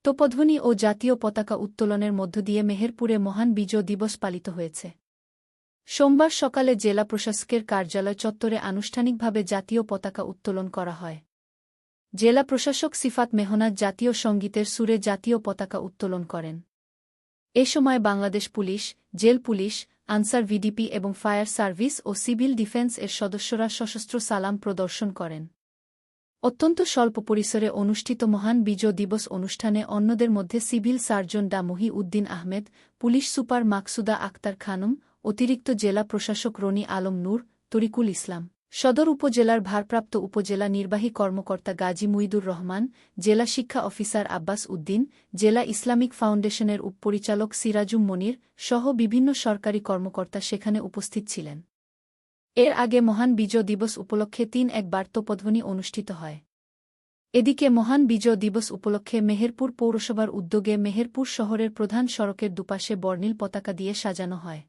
তোপধ্বনি ও জাতীয় পতাকা উত্তোলনের মধ্য দিয়ে মেহেরপুরে মহান বিজয় দিবস পালিত হয়েছে। সোমবার সকালে জেলা প্রশাসকের কার্যালয় চত্বরে আনুষ্ঠানিকভাবে জাতীয় পতাকা উত্তোলন করা হয়। জেলা প্রশাসক সিফাত মেহনাজ জাতীয় সঙ্গীতের সুরে জাতীয় পতাকা উত্তোলন করেন। এ সময় Bangladesh police, jail police, Ansar VDP এবং ফায়ার সার্ভিস ও সিভিল ডিফেন্স এর সদস্যরা সশস্ত্র সালাম প্রদর্শন করেন। অত্যন্ত স্বল্প পরিসরে অনুষ্ঠিত মহান বিজয় দিবস অনুষ্ঠানে অন্যদের মধ্যে সিভিল সার্জন ডা মহি উদ্দিন আহমেদ, পুলিশ সুপার মাকসুদা আক্তার খানম, অতিরিক্ত জেলা প্রশাসক রনি আলম নূর, তরিকুল ইসলাম, সদর উপজেলার ভারপ্রাপ্ত উপজেলা নির্বাহী কর্মকর্তা গাজী মুইদুর রহমান, জেলা শিক্ষা অফিসার আব্বাস উদ্দিন, জেলা ইসলামিক ফাউন্ডেশনের উপপরিচালক সিরাজুম মনির সহ বিভিন্ন সরকারি কর্মকর্তা সেখানে উপস্থিত ছিলেন। এর আগে মহান বিজয় দিবস উপলক্ষে ৩-১ তোপধ্বনি অনুষ্ঠিত হয়। এদিকে মহান বিজয় দিবস উপলক্ষে মেহেরপুর পৌরসভার উদ্যোগে মেহেরপুর শহরের প্রধান সড়কের দুপাশে বর্ণিল পতাকা দিয়ে সাজানো হয়।